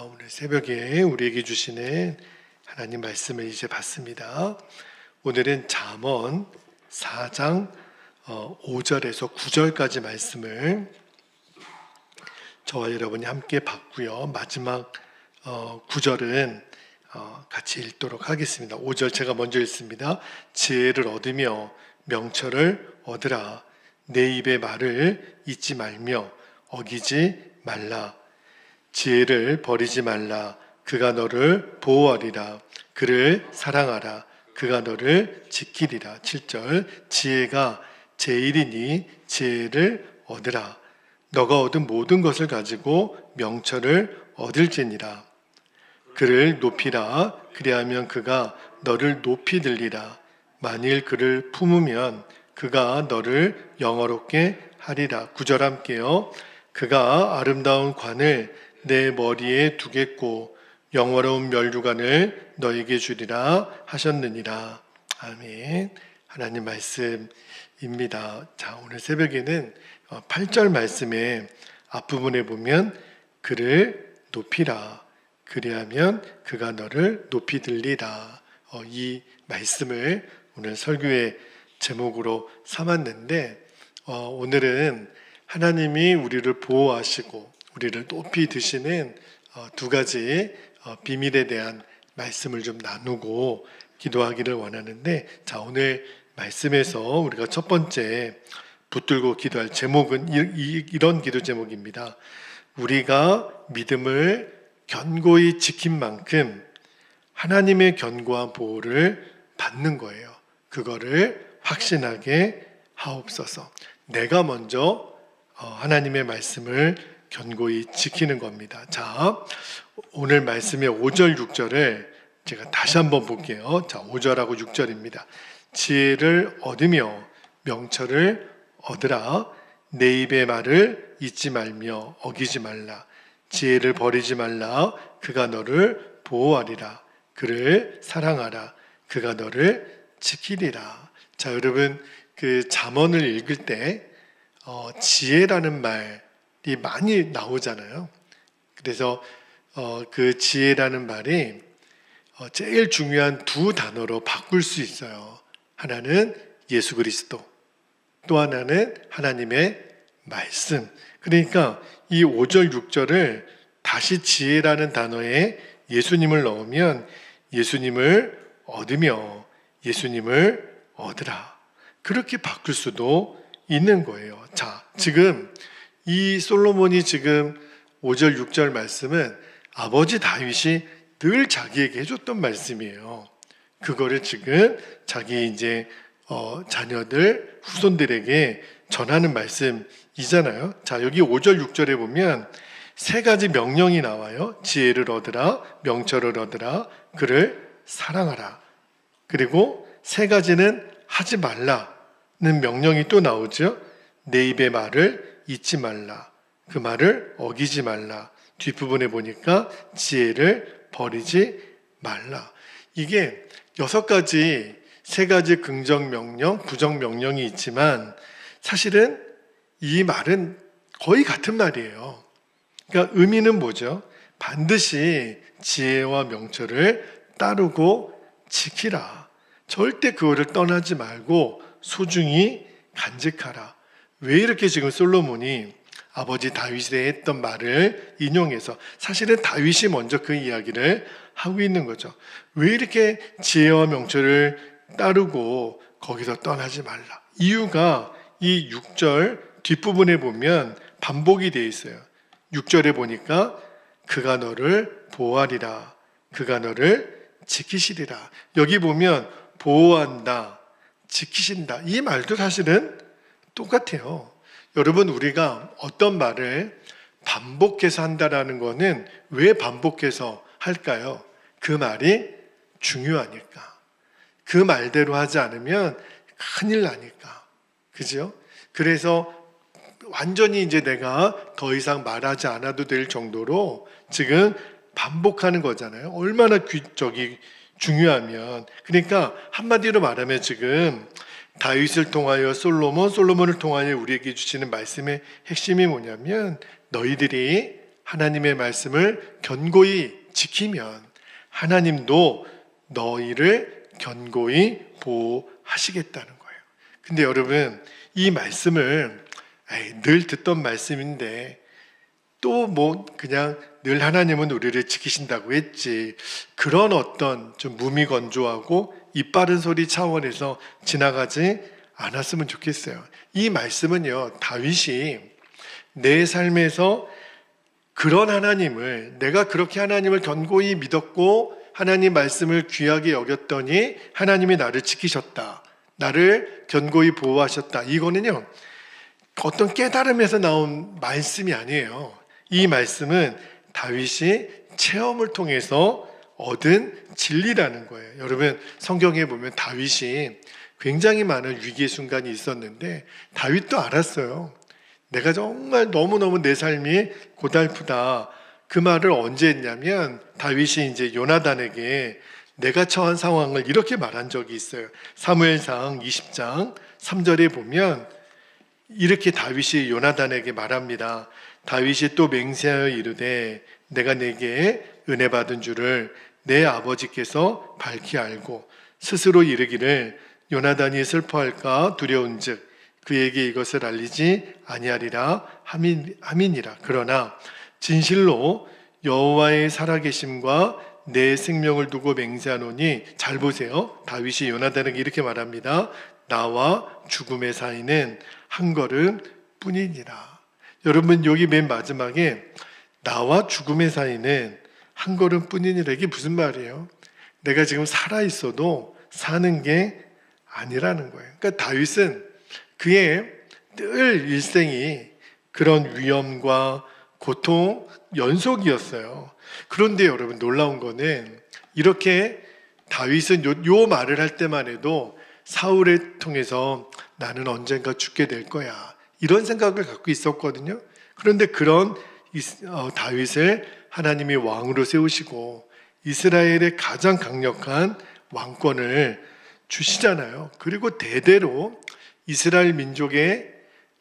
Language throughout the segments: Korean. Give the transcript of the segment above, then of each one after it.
오늘 새벽에 우리에게 주시는 하나님 말씀을 이제 봤습니다. 오늘은 잠언 4장 5절에서 9절까지 말씀을 저와 여러분이 함께 봤고요. 마지막 9절은 같이 읽도록 하겠습니다. 5절 제가 먼저 읽습니다. 지혜를 얻으며 명철을 얻으라. 내 입의 말을 잊지 말며 어기지 말라. 지혜를 버리지 말라. 그가 너를 보호하리라. 그를 사랑하라. 그가 너를 지키리라. 7절 지혜가 제일이니 지혜를 얻으라. 너가 얻은 모든 것을 가지고 명철을 얻을지니라. 그를 높이라. 그리하면 그가 너를 높이 들리라. 만일 그를 품으면 그가 너를 영화롭게 하리라. 9절 함께요. 그가 아름다운 관을 내 머리에 두겠고 영화로운 면류관을 너에게 주리라 하셨느니라. 아멘. 하나님 말씀입니다. 자, 오늘 새벽에는 8절 말씀의 앞부분에 보면 그를 높이라. 그리하면 그가 너를 높이 들리라. 이 말씀을 오늘 설교의 제목으로 삼았는데 오늘은 하나님이 우리를 보호하시고 우리를 높이 드시는 두 가지 비밀에 대한 말씀을 좀 나누고 기도하기를 원하는데, 자, 오늘 말씀에서 우리가 첫 번째 붙들고 기도할 제목은 이런 기도 제목입니다. 우리가 믿음을 견고히 지킨 만큼 하나님의 견고한 보호를 받는 거예요. 그거를 확신하게 하옵소서. 내가 먼저 하나님의 말씀을 견고히 지키는 겁니다. 자, 오늘 말씀의 5절, 6절을 제가 다시 한번 볼게요. 자, 5절하고 6절입니다. 지혜를 얻으며 명철을 얻으라. 내 입의 말을 잊지 말며 어기지 말라. 지혜를 버리지 말라. 그가 너를 보호하리라. 그를 사랑하라. 그가 너를 지키리라. 자, 여러분, 그 잠언을 읽을 때 지혜라는 말이 많이 나오잖아요. 그래서 그 지혜라는 말이 제일 중요한 두 단어로 바꿀 수 있어요. 하나는 예수 그리스도, 또 하나는 하나님의 말씀. 그러니까 이 5절, 6절을 다시 지혜라는 단어에 예수님을 넣으면 예수님을 얻으며 예수님을 얻으라. 그렇게 바꿀 수도 있는 거예요. 자, 지금 이 솔로몬이 지금 5절, 6절 말씀은 아버지 다윗이 늘 자기에게 해줬던 말씀이에요. 그거를 지금 자기 이제 자녀들, 후손들에게 전하는 말씀이잖아요. 자, 여기 5절, 6절에 보면 세 가지 명령이 나와요. 지혜를 얻으라, 명철을 얻으라, 그를 사랑하라. 그리고 세 가지는 하지 말라는 명령이 또 나오죠. 내 입의 말을 잊지 말라. 그 말을 어기지 말라. 뒷부분에 보니까 지혜를 버리지 말라. 이게 6가지, 3가지 긍정 명령, 부정 명령이 있지만 사실은 이 말은 거의 같은 말이에요. 그러니까 의미는 뭐죠? 반드시 지혜와 명철을 따르고 지키라. 절대 그거를 떠나지 말고 소중히 간직하라. 왜 이렇게 지금 솔로몬이 아버지 다윗에 했던 말을 인용해서, 사실은 다윗이 먼저 그 이야기를 하고 있는 거죠. 왜 이렇게 지혜와 명철을 따르고 거기서 떠나지 말라. 이유가 이 6절 뒷부분에 보면 반복이 되어 있어요. 6절에 보니까 그가 너를 보호하리라. 그가 너를 지키시리라. 여기 보면 보호한다, 지키신다. 이 말도 사실은 똑같아요. 여러분, 우리가 어떤 말을 반복해서 한다라는 거는 왜 반복해서 할까요? 그 말이 중요하니까. 그 말대로 하지 않으면 큰일 나니까. 그죠? 그래서 완전히 이제 내가 더 이상 말하지 않아도 될 정도로 지금 반복하는 거잖아요. 얼마나 중요하면. 그러니까 한마디로 말하면 지금 다윗을 통하여 솔로몬을 통하여 우리에게 주시는 말씀의 핵심이 뭐냐면 너희들이 하나님의 말씀을 견고히 지키면 하나님도 너희를 견고히 보호하시겠다는 거예요. 근데 여러분, 이 말씀을 늘 듣던 말씀인데 또 뭐 그냥 늘 하나님은 우리를 지키신다고 했지, 그런 어떤 좀 무미건조하고 입 바른 소리 차원에서 지나가지 않았으면 좋겠어요. 이 말씀은요, 다윗이 내 삶에서 그런 하나님을, 내가 그렇게 하나님을 견고히 믿었고 하나님 말씀을 귀하게 여겼더니 하나님이 나를 지키셨다, 나를 견고히 보호하셨다, 이거는요 어떤 깨달음에서 나온 말씀이 아니에요. 이 말씀은 다윗이 체험을 통해서 얻은 진리라는 거예요. 여러분, 성경에 보면 다윗이 굉장히 많은 위기의 순간이 있었는데 다윗도 알았어요. 내가 정말 너무너무 내 삶이 고달프다. 그 말을 언제 했냐면 다윗이 이제 요나단에게 내가 처한 상황을 이렇게 말한 적이 있어요. 사무엘상 20장 3절에 보면 이렇게 다윗이 요나단에게 말합니다. 다윗이 또 맹세하여 이르되 내가 내게 은혜 받은 줄을 내 아버지께서 밝히 알고 스스로 이르기를 요나단이 슬퍼할까 두려운즉 그에게 이것을 알리지 아니하리라 함이니라. 그러나 진실로 여호와의 살아계심과 내 생명을 두고 맹세하노니, 잘 보세요. 다윗이 요나단에게 이렇게 말합니다. 나와 죽음의 사이는 한 걸음 뿐이니라. 여러분, 여기 맨 마지막에 나와 죽음의 사이는 한 걸음 뿐이니라, 이게 무슨 말이에요? 내가 지금 살아있어도 사는 게 아니라는 거예요. 그러니까 다윗은 그의 늘 일생이 그런 위험과 고통 연속이었어요. 그런데 여러분, 놀라운 거는 이렇게 다윗은 요 말을 할 때만 해도 사울을 통해서 나는 언젠가 죽게 될 거야, 이런 생각을 갖고 있었거든요. 그런데 그런 다윗을 하나님이 왕으로 세우시고 이스라엘의 가장 강력한 왕권을 주시잖아요. 그리고 대대로 이스라엘 민족의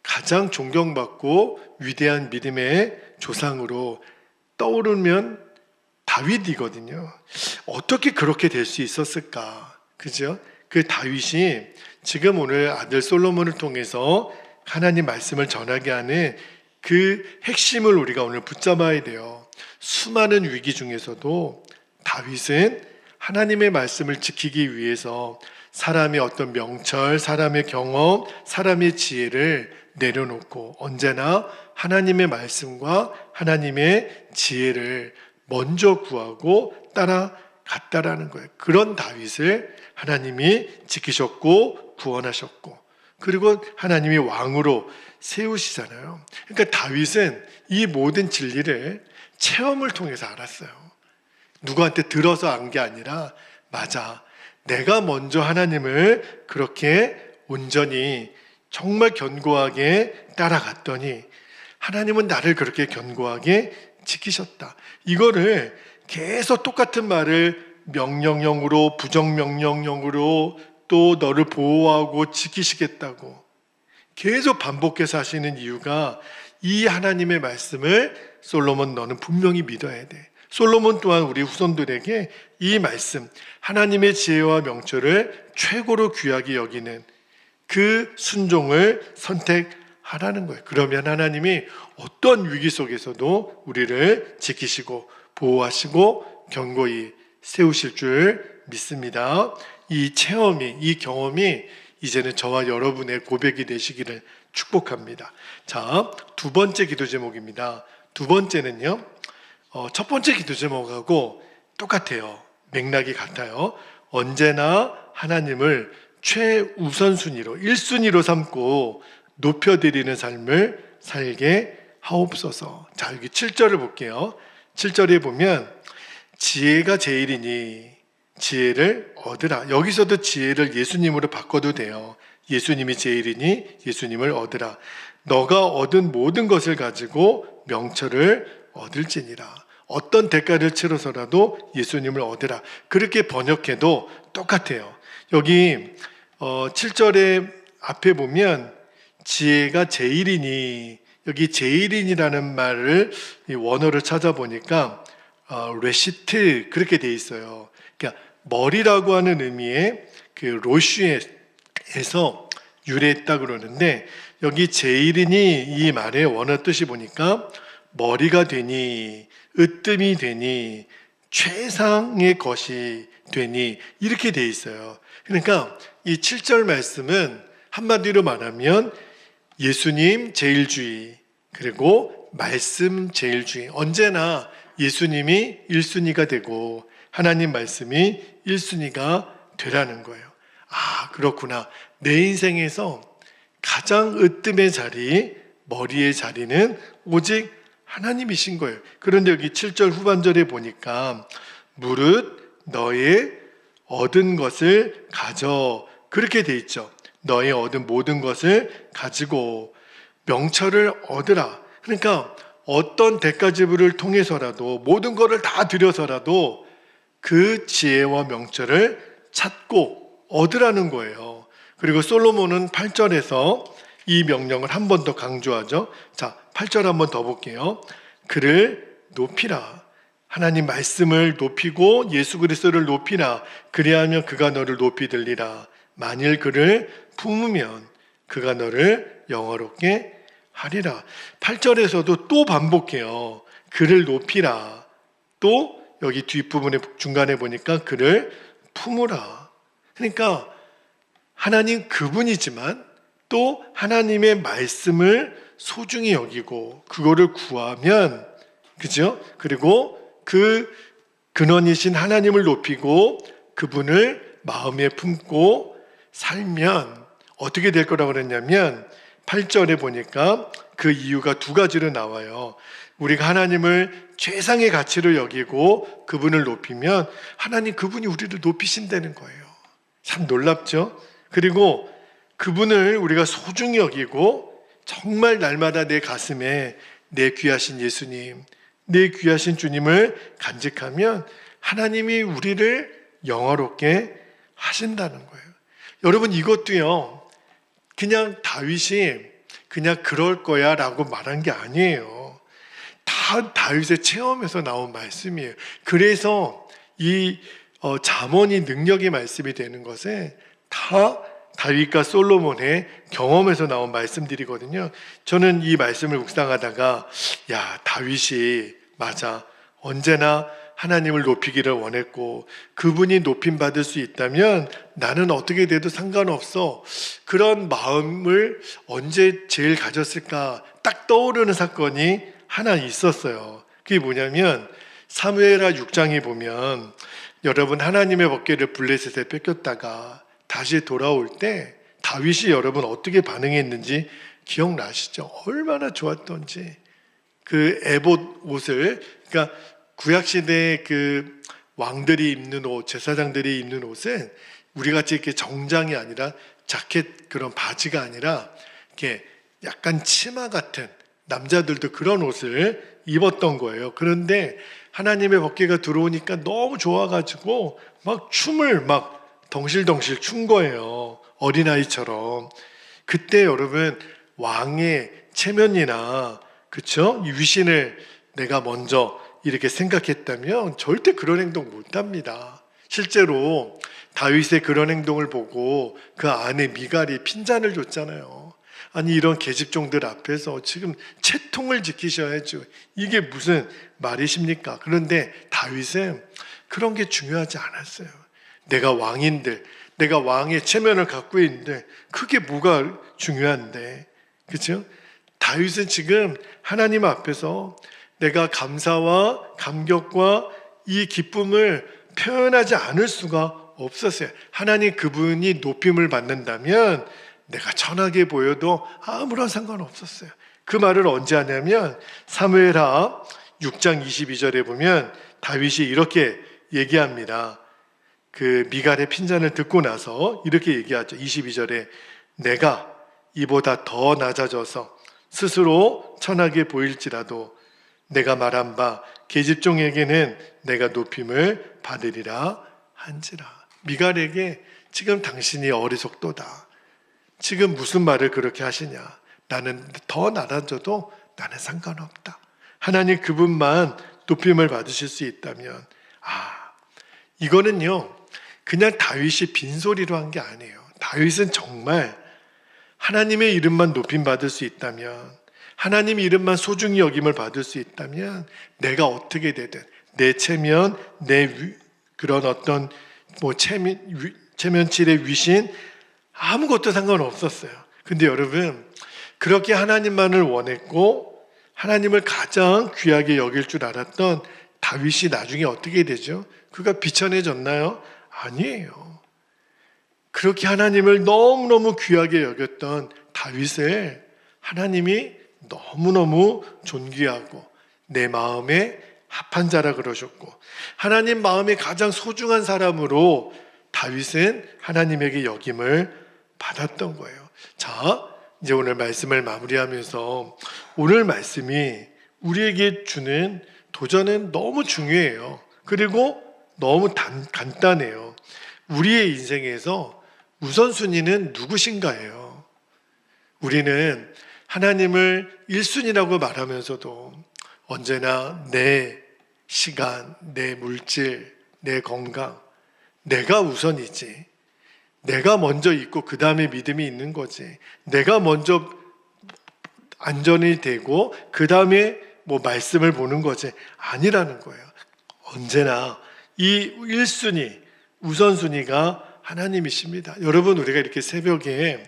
가장 존경받고 위대한 믿음의 조상으로 떠오르면 다윗이거든요. 어떻게 그렇게 될 수 있었을까? 그죠? 그 다윗이 지금 오늘 아들 솔로몬을 통해서 하나님 말씀을 전하게 하는 그 핵심을 우리가 오늘 붙잡아야 돼요. 수많은 위기 중에서도 다윗은 하나님의 말씀을 지키기 위해서 사람의 어떤 명철, 사람의 경험, 사람의 지혜를 내려놓고 언제나 하나님의 말씀과 하나님의 지혜를 먼저 구하고 따라갔다라는 거예요. 그런 다윗을 하나님이 지키셨고 구원하셨고, 그리고 하나님이 왕으로 세우시잖아요. 그러니까 다윗은 이 모든 진리를 체험을 통해서 알았어요. 누구한테 들어서 안 게 아니라, 맞아, 내가 먼저 하나님을 그렇게 온전히 정말 견고하게 따라갔더니 하나님은 나를 그렇게 견고하게 지키셨다. 이거를 계속 똑같은 말을 명령형으로, 부정명령형으로 또 너를 보호하고 지키시겠다고 계속 반복해서 하시는 이유가, 이 하나님의 말씀을 솔로몬 너는 분명히 믿어야 돼. 솔로몬 또한 우리 후손들에게 이 말씀, 하나님의 지혜와 명철을 최고로 귀하게 여기는 그 순종을 선택하라는 거예요. 그러면 하나님이 어떤 위기 속에서도 우리를 지키시고 보호하시고 견고히 세우실 줄 믿습니다. 이 체험이, 이 경험이 이제는 저와 여러분의 고백이 되시기를 축복합니다. 자, 두 번째 기도 제목입니다. 두 번째는요, 첫 번째 기도 제목하고 똑같아요. 맥락이 같아요. 언제나 하나님을 최우선순위로, 1순위로 삼고 높여드리는 삶을 살게 하옵소서. 자, 여기 7절을 볼게요. 7절에 보면 지혜가 제일이니 지혜를 얻으라. 여기서도 지혜를 예수님으로 바꿔도 돼요. 예수님이 제일이니 예수님을 얻으라. 너가 얻은 모든 것을 가지고 명철을 얻을지니라. 어떤 대가를 치러서라도 예수님을 얻으라. 그렇게 번역해도 똑같아요. 여기 7절에 앞에 보면 지혜가 제일이니, 여기 제일인이라는 말을 이 원어를 찾아보니까 레시트 그렇게 돼 있어요. 그러니까 머리라고 하는 의미의 그 로슈에서 유래했다 그러는데, 여기 제일인이 이 말의 원어 뜻이 보니까 머리가 되니, 으뜸이 되니, 최상의 것이 되니, 이렇게 돼 있어요. 그러니까 이 7절 말씀은 한마디로 말하면 예수님 제일주의, 그리고 말씀 제일주의, 언제나 예수님이 1순위가 되고 하나님 말씀이 1순위가 되라는 거예요. 아, 그렇구나. 내 인생에서 가장 으뜸의 자리, 머리의 자리는 오직 하나님이신 거예요. 그런데 여기 7절 후반절에 보니까 무릇 너의 얻은 것을 가져, 그렇게 돼 있죠. 너의 얻은 모든 것을 가지고 명철을 얻으라. 그러니까 어떤 대가지불을 통해서라도, 모든 것을 다 들여서라도 그 지혜와 명철을 찾고 얻으라는 거예요. 그리고 솔로몬은 8절에서 이 명령을 한 번 더 강조하죠. 자, 8절 한 번 더 볼게요. 그를 높이라. 하나님 말씀을 높이고 예수 그리스도를 높이라. 그리하면 그가 너를 높이 들리라. 만일 그를 품으면 그가 너를 영화롭게 하리라. 8절에서도 또 반복해요. 그를 높이라. 또 여기 뒷부분에 중간에 보니까 그를 품으라. 그러니까 하나님 그분이지만 또 하나님의 말씀을 소중히 여기고 그거를 구하면, 그죠? 그리고 그 근원이신 하나님을 높이고 그분을 마음에 품고 살면 어떻게 될 거라고 그랬냐면 8절에 보니까 그 이유가 두 가지로 나와요. 우리가 하나님을 최상의 가치로 여기고 그분을 높이면 하나님 그분이 우리를 높이신다는 거예요. 참 놀랍죠? 그리고 그분을 우리가 소중히 여기고 정말 날마다 내 가슴에 내 귀하신 예수님, 내 귀하신 주님을 간직하면 하나님이 우리를 영화롭게 하신다는 거예요. 여러분, 이것도요, 그냥 다윗이 그냥 그럴 거야 라고 말한 게 아니에요. 다 다윗의 체험에서 나온 말씀이에요. 그래서 이 잠언이 능력의 말씀이 되는 것에 다 다윗과 솔로몬의 경험에서 나온 말씀들이거든요. 저는 이 말씀을 묵상하다가 야, 다윗이 맞아, 언제나 하나님을 높이기를 원했고 그분이 높임받을 수 있다면 나는 어떻게 돼도 상관없어, 그런 마음을 언제 제일 가졌을까 딱 떠오르는 사건이 하나 있었어요. 그게 뭐냐면 사무엘하 6장에 보면, 여러분, 하나님의 법궤를 블레셋에 뺏겼다가 다시 돌아올 때 다윗이 여러분 어떻게 반응했는지 기억나시죠? 얼마나 좋았던지. 그 에봇 옷을, 그러니까 구약시대의 그 왕들이 입는 옷, 제사장들이 입는 옷은 우리같이 이렇게 정장이 아니라 자켓, 그런 바지가 아니라 이렇게 약간 치마 같은, 남자들도 그런 옷을 입었던 거예요. 그런데 하나님의 법궤가 들어오니까 너무 좋아가지고 막 춤을 막 덩실덩실 춘 거예요. 어린아이처럼. 그때 여러분, 왕의 체면이나, 그쵸? 이 위신을 내가 먼저 이렇게 생각했다면 절대 그런 행동 못 합니다. 실제로 다윗의 그런 행동을 보고 그 아내 미갈이 핀잔을 줬잖아요. 아니, 이런 계집종들 앞에서 지금 채통을 지키셔야죠. 이게 무슨 말이십니까? 그런데 다윗은 그런 게 중요하지 않았어요. 내가 왕인데, 내가 왕의 체면을 갖고 있는데 그게 뭐가 중요한데, 그렇죠? 다윗은 지금 하나님 앞에서 내가 감사와 감격과 이 기쁨을 표현하지 않을 수가 없었어요. 하나님 그분이 높임을 받는다면 내가 천하게 보여도 아무런 상관없었어요. 그 말을 언제 하냐면 사무엘하 6장 22절에 보면 다윗이 이렇게 얘기합니다. 그 미갈의 핀잔을 듣고 나서 이렇게 얘기하죠. 22절에 내가 이보다 더 낮아져서 스스로 천하게 보일지라도 내가 말한 바 계집종에게는 내가 높임을 받으리라 한지라. 미갈에게 지금 당신이 어리석도다, 지금 무슨 말을 그렇게 하시냐, 나는 더 낮아져도 나는 상관없다. 하나님 그분만 높임을 받으실 수 있다면, 이거는요 그냥 다윗이 빈소리로 한 게 아니에요. 다윗은 정말 하나님의 이름만 높임 받을 수 있다면, 하나님 이름만 소중히 여김을 받을 수 있다면, 내가 어떻게 되든 내 체면, 그런 어떤 체면칠의 위신 아무것도 상관없었어요. 근데 여러분, 그렇게 하나님만을 원했고 하나님을 가장 귀하게 여길 줄 알았던 다윗이 나중에 어떻게 되죠? 그가 비천해졌나요? 아니에요. 그렇게 하나님을 너무너무 귀하게 여겼던 다윗을 하나님이 너무너무 존귀하고 내 마음에 합한 자라 그러셨고, 하나님 마음에 가장 소중한 사람으로 다윗은 하나님에게 여김을 받았던 거예요. 자, 이제 오늘 말씀을 마무리하면서, 오늘 말씀이 우리에게 주는 도전은 너무 중요해요. 그리고 너무 간단해요. 우리의 인생에서 우선순위는 누구신가예요? 우리는 하나님을 1순위라고 말하면서도 언제나 내 시간, 내 물질, 내 건강, 내가 우선이지. 내가 먼저 있고 그 다음에 믿음이 있는 거지. 내가 먼저 안전이 되고 그 다음에 말씀을 보는 거지. 아니라는 거예요. 언제나 이 1순위, 우선순위가 하나님이십니다. 여러분, 우리가 이렇게 새벽에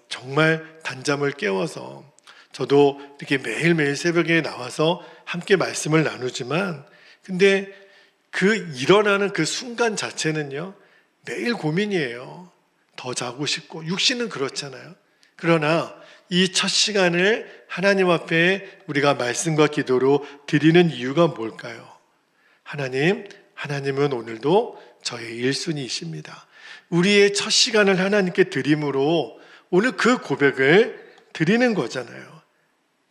정말 단잠을 깨워서, 저도 이렇게 매일매일 새벽에 나와서 함께 말씀을 나누지만, 근데 그 일어나는 그 순간 자체는요 매일 고민이에요. 더 자고 싶고, 육신은 그렇잖아요. 그러나 이 첫 시간을 하나님 앞에 우리가 말씀과 기도로 드리는 이유가 뭘까요? 하나님은 오늘도 저의 1순위이십니다. 우리의 첫 시간을 하나님께 드림으로 오늘 그 고백을 드리는 거잖아요.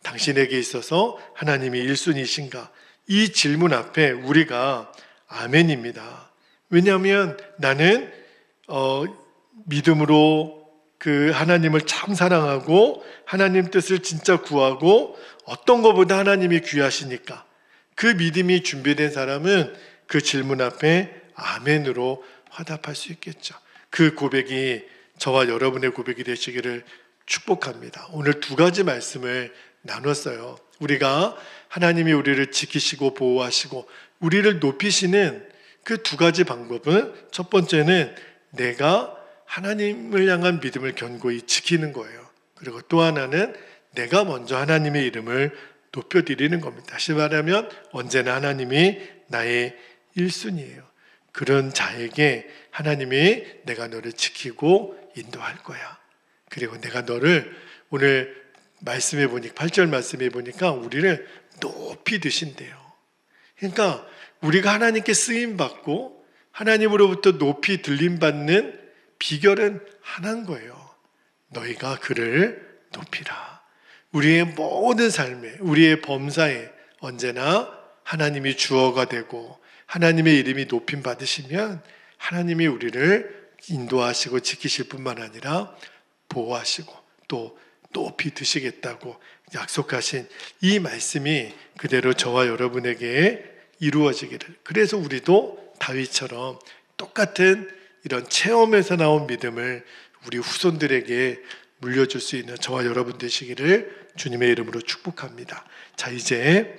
당신에게 있어서 하나님이 1순위이신가? 이 질문 앞에 우리가 아멘입니다. 왜냐하면 나는 믿음으로 그 하나님을 참 사랑하고 하나님 뜻을 진짜 구하고 어떤 것보다 하나님이 귀하시니까, 그 믿음이 준비된 사람은 그 질문 앞에 아멘으로 화답할 수 있겠죠. 그 고백이 저와 여러분의 고백이 되시기를 축복합니다. 오늘 2가지 말씀을 나눴어요. 우리가 하나님이 우리를 지키시고 보호하시고 우리를 높이시는 그 2가지 방법은, 첫 번째는 내가 하나님을 향한 믿음을 견고히 지키는 거예요. 그리고 또 하나는 내가 먼저 하나님의 이름을 높여드리는 겁니다. 다시 말하면 언제나 하나님이 나의 1순위예요. 그런 자에게 하나님이 내가 너를 지키고 인도할 거야. 그리고 내가 너를, 오늘 말씀해 보니까 8절 말씀해 보니까 우리를 높이 드신대요. 그러니까 우리가 하나님께 쓰임받고 하나님으로부터 높이 들림받는 비결은 하나인 거예요. 너희가 그를 높이라. 우리의 모든 삶에, 우리의 범사에 언제나 하나님이 주어가 되고 하나님의 이름이 높임 받으시면 하나님이 우리를 인도하시고 지키실 뿐만 아니라 보호하시고 또 높이 드시겠다고 약속하신 이 말씀이 그대로 저와 여러분에게 이루어지기를, 그래서 우리도 다윗처럼 똑같은 이런 체험에서 나온 믿음을 우리 후손들에게 물려줄 수 있는 저와 여러분 되시기를 주님의 이름으로 축복합니다. 자, 이제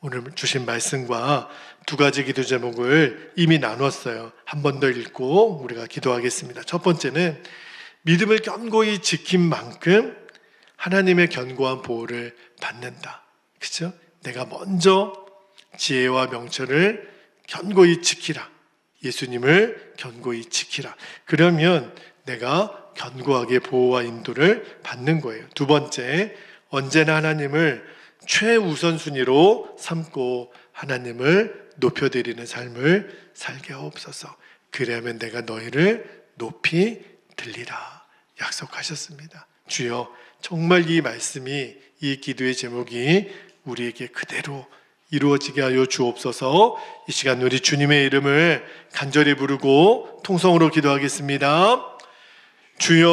오늘 주신 말씀과 2가지 기도 제목을 이미 나눴어요. 한 번 더 읽고 우리가 기도하겠습니다. 첫 번째는 믿음을 견고히 지킨 만큼 하나님의 견고한 보호를 받는다. 그렇죠? 내가 먼저 지혜와 명철을 견고히 지키라. 예수님을 견고히 지키라. 그러면 내가 견고하게 보호와 인도를 받는 거예요. 2번째, 언제나 하나님을 최우선순위로 삼고 하나님을 높여드리는 삶을 살게 하옵소서. 그러면 내가 너희를 높이 들리라 약속하셨습니다. 주여, 정말 이 말씀이, 이 기도의 제목이 우리에게 그대로 이루어지게 하여 주옵소서. 이 시간 우리 주님의 이름을 간절히 부르고 통성으로 기도하겠습니다. 주여,